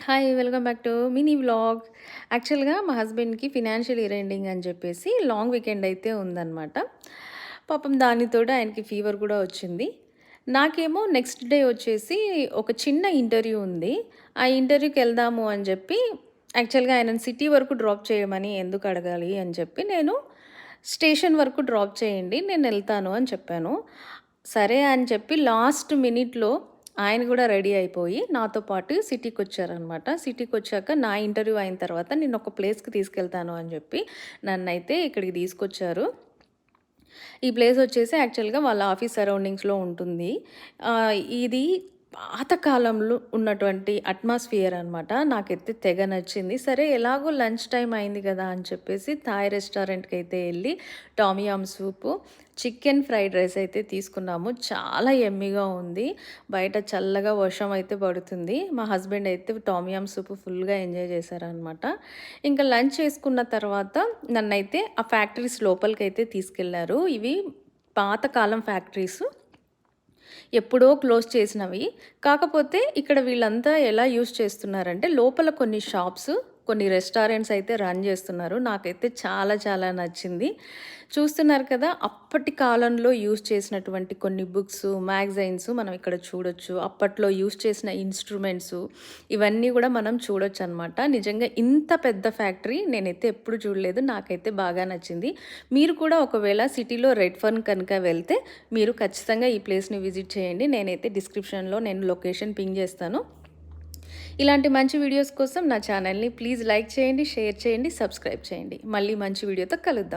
Hi! Welcome back to mini vlog. యాక్చువల్‌గా మా హస్బెండ్‌కి ఫినాన్షియల్ ఇయర్ ఎండింగ్ అని చెప్పేసి లాంగ్ వీకెండ్ అయితే ఉందనమాట. పాపం దానితోడు ఆయనకి ఫీవర్ కూడా వచ్చింది. నాకేమో నెక్స్ట్ డే వచ్చేసి ఒక చిన్న ఇంటర్వ్యూ ఉంది. ఆ ఇంటర్వ్యూకెళ్దాము అని చెప్పి యాక్చువల్‌గా ఆయనని సిటీ వరకు డ్రాప్ చేయమని ఎందుకు అడగాలి అని చెప్పి నేను స్టేషన్ వరకు డ్రాప్ చేయండి నేనెళ్తాను అని చెప్పాను. సరే అని చెప్పి లాస్ట్ మినిట్‌లో ఆయన గూడా రెడీ అయిపోయి నాతో పాటు సిటీకొచ్చారనమాట. సిటీకొచ్చాక నా ఇంటర్వ్యూ అయిన తర్వాత నిన్నొక ప్లేస్‌కి తీసుకెళ్తాను అని జెప్పి నన్నైతే ఇక్కడికి తీసుకొచ్చారు. ఈ ప్లేస్ వచ్చేసి యాక్చువల్‌గా వాళ్ళ ఆఫీస్ సరౌండింగ్స్‌లో ఉంటుంది. ఇది పాత కాలంలో ఉన్నటువంటి అట్మాస్ఫియర్ అనమాట. నాకైతే తెగ నచ్చింది. సరే ఎలాగో లంచ్ టైమ్ అయింది గదా అని చెప్పేసి థాయ్ రెస్టారెంట్‌కైతే ఎళ్లి టామ్ యామ్ సూపు, చికెన్ ఫ్రైడ్ రైస్ అయితే తీసుకున్నాము. చాలా యమ్మీగా ఉంది. బయట చల్లగా వర్షం అయితే పడుతుంది. మా హస్బెండ్ అయితే టామ్ యామ్ సూపు ఫుల్‌గా ఎంజాయ్ చేశారనమాట. ఇంకా లంచ్ చేసుకున్న తర్వాత నన్నైతే ఆ ఫ్యాక్టరీస్ లోపలికైతే తీసుకెళ్లారు. ఇవి పాతకాలం ఫ్యాక్టరీసు. ఎప్పుడో క్లోజ్ చేసినవి. కాకపోతే ఇక్కడ వీళ్ళంతా ఎలా యూజ్ చేస్తున్నారంటే లోపల కొన్ని షాప్స్, కొన్ని రెస్టారెంట్స్ అయితే రన్ చేస్తున్నారు. నాకైతే చాలా చాలా నచ్చింది. చూస్తున్నారు కదా! అప్పటి కాలంలో యూజ్ చేసినటువంటి కొన్ని బుక్స్, మ్యాగజైన్స్ మనం ఇక్కడ చూడొచ్చు. అప్పట్లో యూజ్ చేసిన ఇన్‌స్ట్రుమెంట్స్ ఇవన్నీ గూడా మనం చూడొచ్చనమాట. నిజంగా ఇంత పెద్ద ఫ్యాక్టరీ నేనైతే ఎప్పుడు చూడలేదు. నాకైతే బాగా నచ్చింది. మీరు కూడా ఒకవేళ సిటీలో రెడ్ ఫర్న్ కనుక వెళ్తే మీరు ఖచ్చితంగా ఈ ప్లేస్‌ని విజిట్ చేయండి. నేనైతే డిస్క్రిప్షన్‌లో నేను లొకేషన్ పింగ్ చేస్తాను. ఇలాంటి మంచి వీడియోస్ కోసం నా ఛానల్‌ని ప్లీజ్ లైక్ చేయండి, షేర్ చేయండి, సబ్స్క్రైబ్ చేయండి. మళ్ళీ మంచి వీడియోతో కలుద్దాం.